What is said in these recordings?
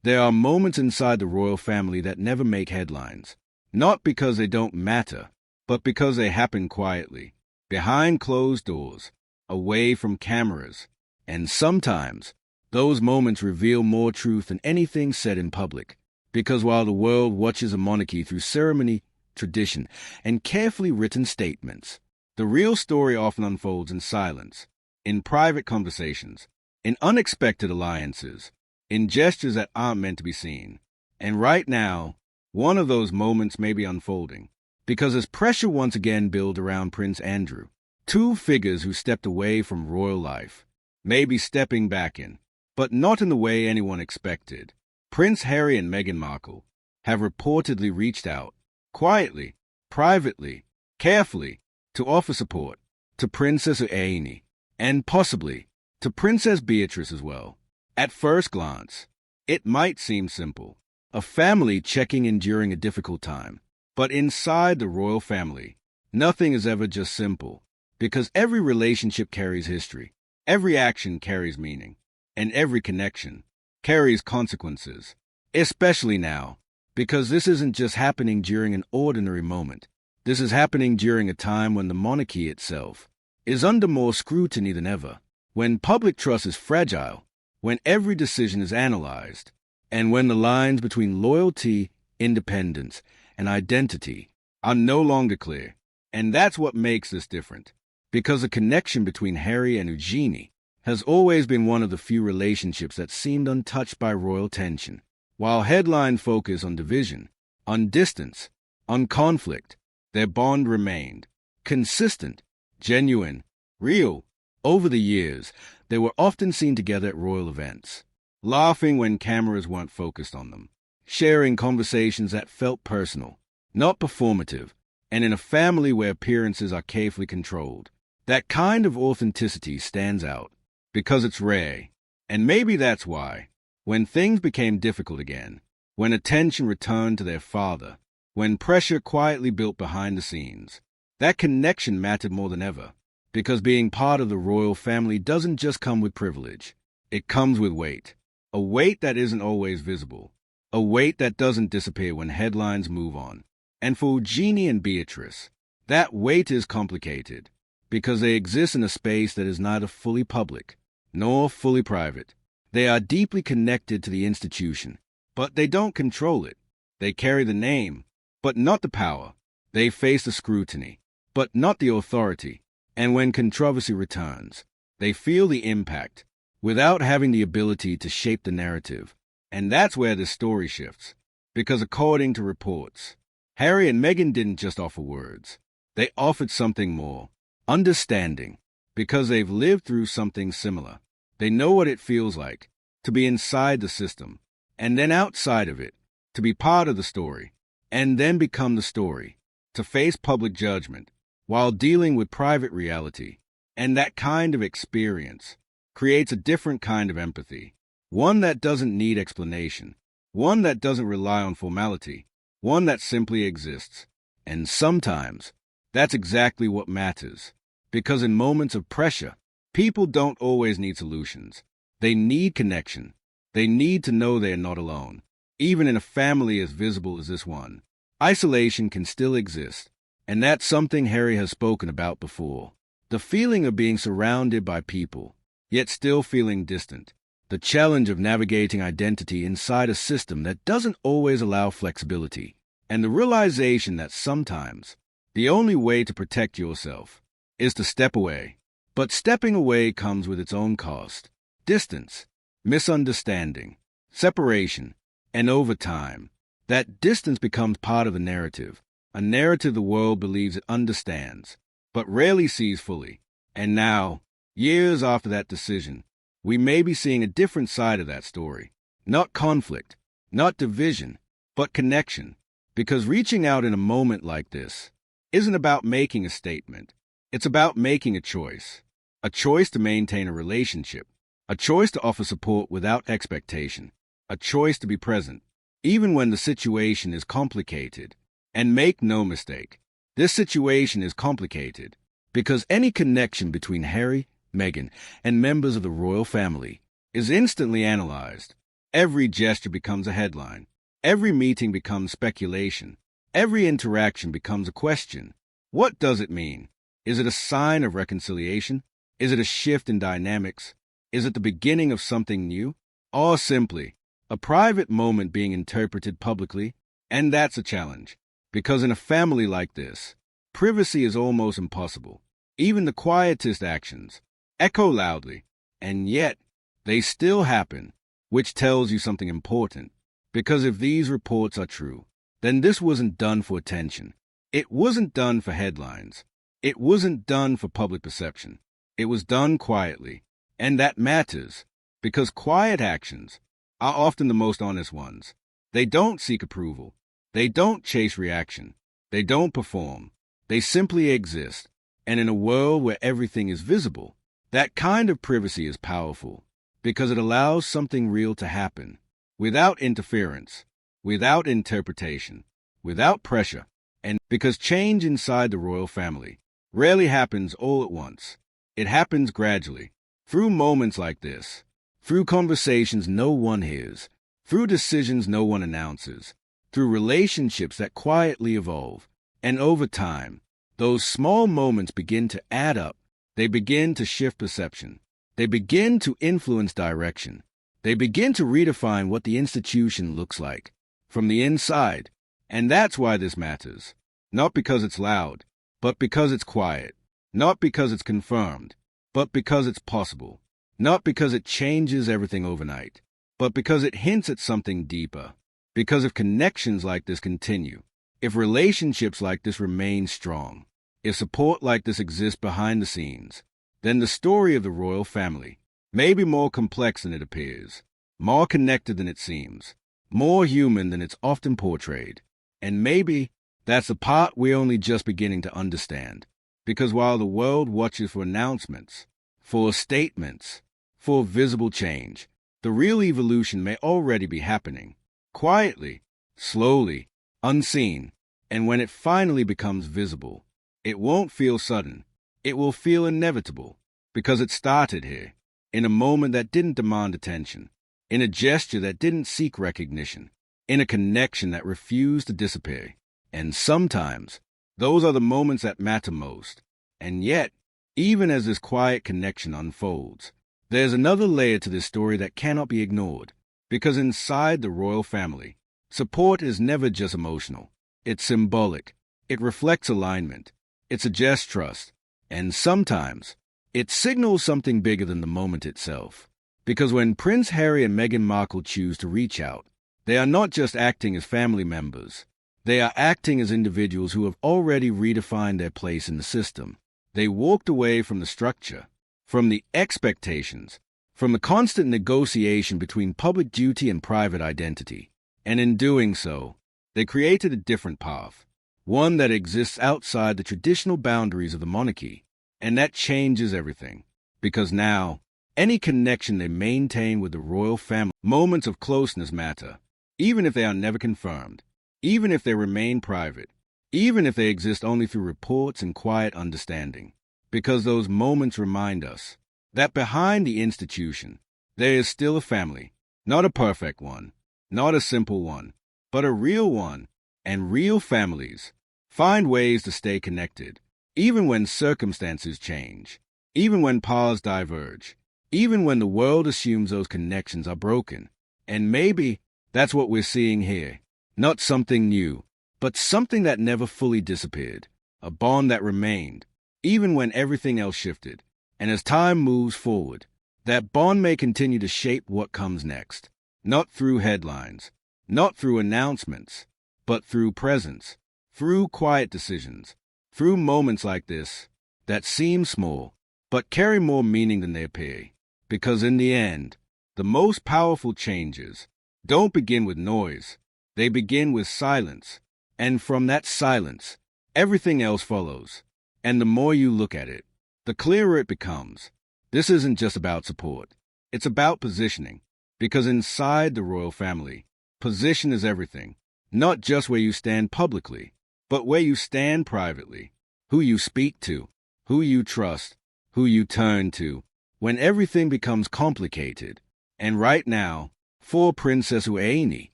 There are moments inside the royal family that never make headlines, not because they don't matter, but because they happen quietly, behind closed doors, away from cameras. And sometimes, those moments reveal more truth than anything said in public, because while the world watches a monarchy through ceremony, tradition, and carefully written statements, the real story often unfolds in silence, in private conversations, in unexpected alliances, in gestures that aren't meant to be seen. And right now, one of those moments may be unfolding, because as pressure once again builds around Prince Andrew, two figures who stepped away from royal life may be stepping back in, but not in the way anyone expected. Prince Harry and Meghan Markle have reportedly reached out, quietly, privately, carefully, to offer support to Princess Eugenie, and possibly to Princess Beatrice as well. At first glance, it might seem simple, a family checking in during a difficult time. But inside the royal family, nothing is ever just simple, because every relationship carries history, every action carries meaning, and every connection carries consequences, especially now, because this isn't just happening during an ordinary moment. This is happening during a time when the monarchy itself is under more scrutiny than ever, when public trust is fragile, when every decision is analyzed, and when the lines between loyalty, independence, and identity are no longer clear. And that's what makes this different, because the connection between Harry and Eugenie has always been one of the few relationships that seemed untouched by royal tension. While headlines focus on division, on distance, on conflict, their bond remained consistent, genuine, real. Over the years, they were often seen together at royal events, laughing when cameras weren't focused on them, sharing conversations that felt personal, not performative, and in a family where appearances are carefully controlled. That kind of authenticity stands out because it's rare, and maybe that's why, when things became difficult again, when attention returned to their father, when pressure quietly built behind the scenes, that connection mattered more than ever, because being part of the royal family doesn't just come with privilege, it comes with weight, a weight that isn't always visible, a weight that doesn't disappear when headlines move on. And for Eugenie and Beatrice, that weight is complicated, because they exist in a space that is neither fully public nor fully private. They are deeply connected to the institution, but they don't control it. They carry the name, but not the power. They face the scrutiny, but not the authority. And when controversy returns, they feel the impact, without having the ability to shape the narrative. And that's where the story shifts, because according to reports, Harry and Meghan didn't just offer words. They offered something more, understanding, because they've lived through something similar. They know what it feels like to be inside the system, and then outside of it, to be part of the story, and then become the story, to face public judgment, while dealing with private reality. And that kind of experience creates a different kind of empathy, one that doesn't need explanation, one that doesn't rely on formality, one that simply exists. And sometimes, that's exactly what matters, because in moments of pressure, people don't always need solutions. They need connection. They need to know they are not alone. Even in a family as visible as this one, isolation can still exist, and that's something Harry has spoken about before. The feeling of being surrounded by people, yet still feeling distant. The challenge of navigating identity inside a system that doesn't always allow flexibility. And the realization that sometimes the only way to protect yourself is to step away. But stepping away comes with its own cost. Distance, misunderstanding, separation, and over time, that distance becomes part of the narrative, a narrative the world believes it understands, but rarely sees fully. And now, years after that decision, we may be seeing a different side of that story. Not conflict, not division, but connection. Because reaching out in a moment like this isn't about making a statement. It's about making a choice to maintain a relationship, a choice to offer support without expectation, a choice to be present, even when the situation is complicated. And make no mistake, this situation is complicated because any connection between Harry, Meghan, and members of the royal family is instantly analyzed, Every gesture becomes a headline. Every meeting becomes speculation. Every interaction becomes a question. What does it mean? Is it a sign of reconciliation? Is it a shift in dynamics? Is it the beginning of something new? Or simply a private moment being interpreted publicly? And that's a challenge, because in a family like this, privacy is almost impossible. Even the quietest actions echo loudly, and yet they still happen, which tells you something important. Because if these reports are true, then this wasn't done for attention. It wasn't done for headlines. It wasn't done for public perception. It was done quietly. And that matters, because quiet actions are often the most honest ones. They don't seek approval. They don't chase reaction. They don't perform. They simply exist. And in a world where everything is visible, that kind of privacy is powerful, because it allows something real to happen, without interference, without interpretation, without pressure, and because change inside the royal family rarely happens all at once. It happens gradually, through moments like this, through conversations no one hears, through decisions no one announces, through relationships that quietly evolve. And over time, those small moments begin to add up. They begin to shift perception. They begin to influence direction. They begin to redefine what the institution looks like from the inside. And that's why this matters. Not because it's loud, but because it's quiet. Not because it's confirmed, but because it's possible. Not because it changes everything overnight, but because it hints at something deeper. Because if connections like this continue, if relationships like this remain strong, if support like this exists behind the scenes, then the story of the royal family may be more complex than it appears, more connected than it seems, more human than it's often portrayed. And maybe that's the part we're only just beginning to understand. Because while the world watches for announcements, for statements, for visible change, the real evolution may already be happening, quietly, slowly, unseen. And when it finally becomes visible, it won't feel sudden. It will feel inevitable, because it started here, in a moment that didn't demand attention, in a gesture that didn't seek recognition, in a connection that refused to disappear. And sometimes, those are the moments that matter most. And yet, even as this quiet connection unfolds, there's another layer to this story that cannot be ignored. Because inside the royal family, support is never just emotional. It's symbolic. It reflects alignment. It suggests trust. And sometimes, it signals something bigger than the moment itself. Because when Prince Harry and Meghan Markle choose to reach out, they are not just acting as family members. They are acting as individuals who have already redefined their place in the system. They walked away from the structure, from the expectations, from the constant negotiation between public duty and private identity. And in doing so, they created a different path, one that exists outside the traditional boundaries of the monarchy. And that changes everything, because now, any connection they maintain with the royal family, moments of closeness matter, even if they are never confirmed, even if they remain private, even if they exist only through reports and quiet understanding, because those moments remind us that behind the institution, there is still a family, not a perfect one, not a simple one, but a real one. And real families find ways to stay connected, even when circumstances change, even when paths diverge, even when the world assumes those connections are broken. And maybe that's what we're seeing here. Not something new, but something that never fully disappeared, a bond that remained, even when everything else shifted. And as time moves forward, that bond may continue to shape what comes next, not through headlines, not through announcements, but through presence, through quiet decisions, through moments like this that seem small, but carry more meaning than they appear. Because in the end, the most powerful changes don't begin with noise. They begin with silence. And from that silence, everything else follows. And the more you look at it, the clearer it becomes. This isn't just about support. It's about positioning. Because inside the royal family, position is everything. Not just where you stand publicly, but where you stand privately. Who you speak to, who you trust, who you turn to, when everything becomes complicated. And right now, For Princess Eugenie,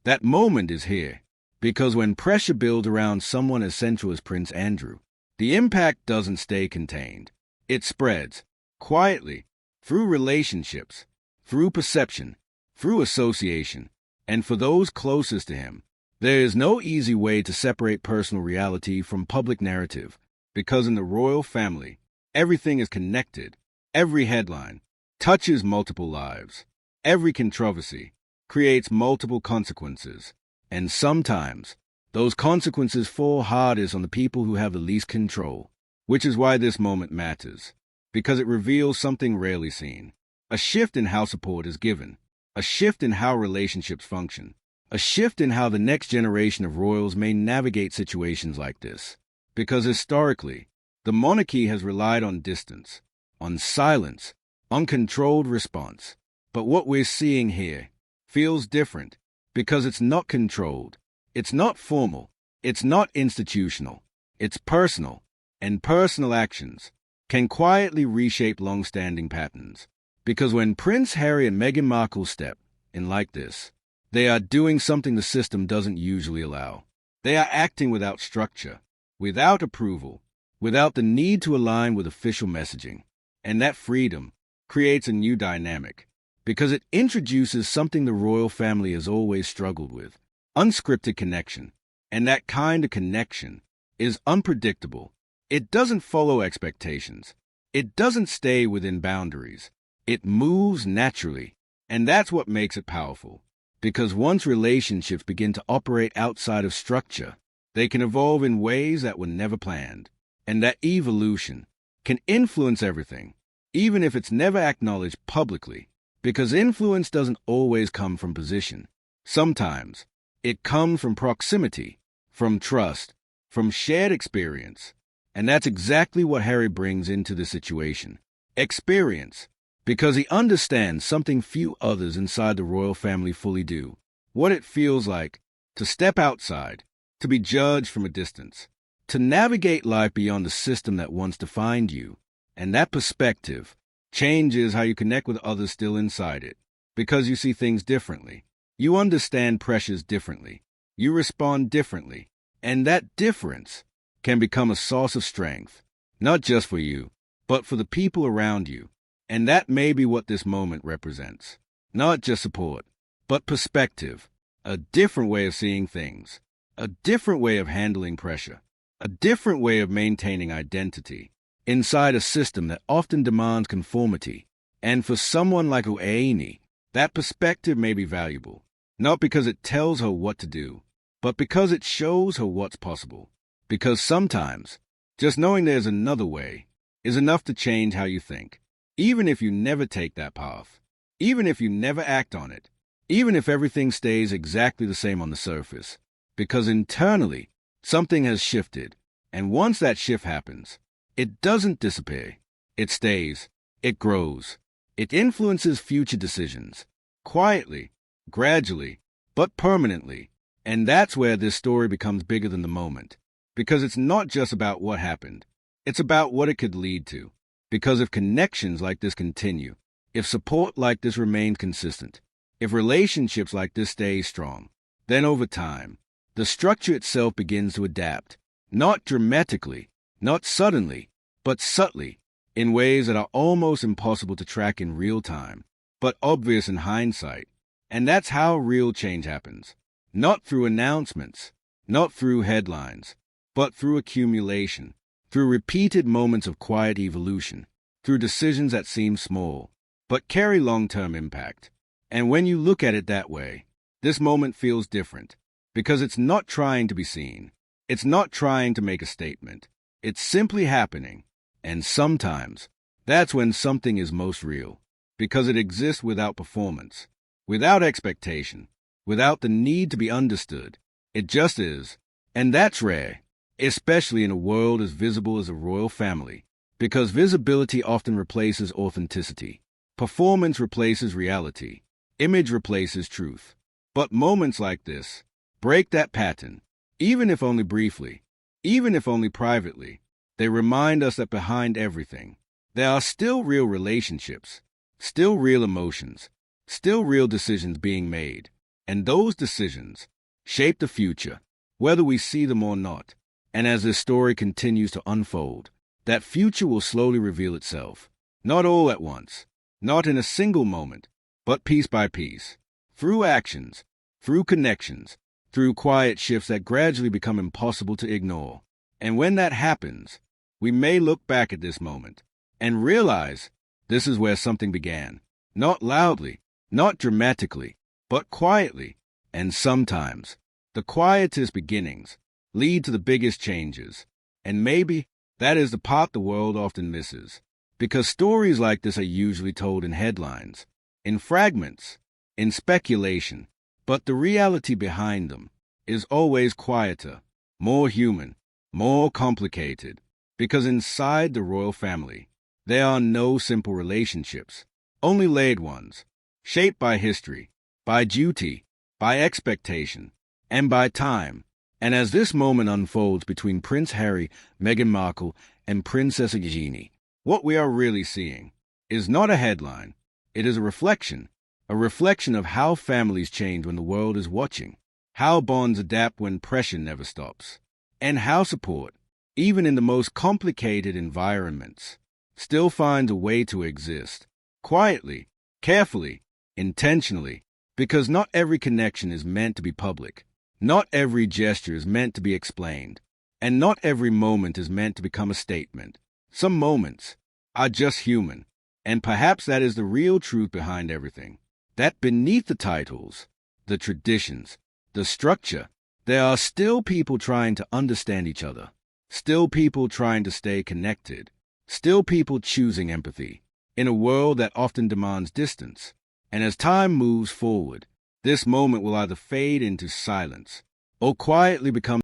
that moment is here, because when pressure builds around someone as central as Prince Andrew, the impact doesn't stay contained. It spreads, quietly, through relationships, through perception, through association, and for those closest to him, there is no easy way to separate personal reality from public narrative, because in the royal family, everything is connected. Every headline touches multiple lives. Every controversy creates multiple consequences, and sometimes those consequences fall hardest on the people who have the least control, which is why this moment matters, because it reveals something rarely seen. A shift in how support is given, a shift in how relationships function, a shift in how the next generation of royals may navigate situations like this. Because historically, the monarchy has relied on distance, on silence, on controlled response. But what we're seeing here feels different because it's not controlled, it's not formal, it's not institutional, it's personal, and personal actions can quietly reshape long-standing patterns. Because when Prince Harry and Meghan Markle step in like this, they are doing something the system doesn't usually allow. They are acting without structure, without approval, without the need to align with official messaging. And that freedom creates a new dynamic, because it introduces something the royal family has always struggled with: unscripted connection. And that kind of connection is unpredictable. It doesn't follow expectations. It doesn't stay within boundaries. It moves naturally. And that's what makes it powerful. Because once relationships begin to operate outside of structure, they can evolve in ways that were never planned. And that evolution can influence everything, even if it's never acknowledged publicly. Because influence doesn't always come from position. Sometimes it comes from proximity, from trust, from shared experience. And that's exactly what Harry brings into the situation. Experience. Because he understands something few others inside the royal family fully do. What it feels like to step outside, to be judged from a distance, to navigate life beyond the system that once defined you. And that perspective changes how you connect with others still inside it, because you see things differently. You understand pressures differently. You respond differently. And that difference can become a source of strength, not just for you, but for the people around you. And that may be what this moment represents. Not just support, but perspective, a different way of seeing things, a different way of handling pressure, a different way of maintaining identity inside a system that often demands conformity. And for someone like Eugenie, that perspective may be valuable, not because it tells her what to do, but because it shows her what's possible. Because sometimes, just knowing there's another way is enough to change how you think, even if you never take that path, even if you never act on it, even if everything stays exactly the same on the surface. Because internally, something has shifted, and once that shift happens, it doesn't disappear. It stays. It grows. It influences future decisions. Quietly, gradually, but permanently. And that's where this story becomes bigger than the moment. Because it's not just about what happened. It's about what it could lead to. Because if connections like this continue, if support like this remains consistent, if relationships like this stay strong, then over time, the structure itself begins to adapt. Not dramatically, not suddenly, but subtly, in ways that are almost impossible to track in real time, but obvious in hindsight. And that's how real change happens. Not through announcements, not through headlines, but through accumulation, through repeated moments of quiet evolution, through decisions that seem small, but carry long-term impact. And when you look at it that way, this moment feels different, because it's not trying to be seen. It's not trying to make a statement. It's simply happening. And sometimes, that's when something is most real, because it exists without performance, without expectation, without the need to be understood. It just is. And that's rare, especially in a world as visible as a royal family, because visibility often replaces authenticity. Performance replaces reality. Image replaces truth. But moments like this break that pattern, even if only briefly, even if only privately. They remind us that behind everything, there are still real relationships, still real emotions, still real decisions being made. And those decisions shape the future, whether we see them or not. And as this story continues to unfold, that future will slowly reveal itself, not all at once, not in a single moment, but piece by piece, through actions, through connections, through quiet shifts that gradually become impossible to ignore. And when that happens, we may look back at this moment and realize this is where something began, not loudly, not dramatically, but quietly. And sometimes the quietest beginnings lead to the biggest changes. And maybe that is the part the world often misses, because stories like this are usually told in headlines, in fragments, in speculation, but the reality behind them is always quieter, more human, more complicated, because inside the royal family, there are no simple relationships, only layered ones, shaped by history, by duty, by expectation, and by time. And as this moment unfolds between Prince Harry, Meghan Markle, and Princess Eugenie, what we are really seeing is not a headline. It is a reflection of how families change when the world is watching, how bonds adapt when pressure never stops, and how support, even in the most complicated environments, still finds a way to exist, quietly, carefully, intentionally, because not every connection is meant to be public. Not every gesture is meant to be explained, and not every moment is meant to become a statement. Some moments are just human, and perhaps that is the real truth behind everything. That beneath the titles, the traditions, the structure, there are still people trying to understand each other, still people trying to stay connected, still people choosing empathy, in a world that often demands distance. And as time moves forward, this moment will either fade into silence or quietly become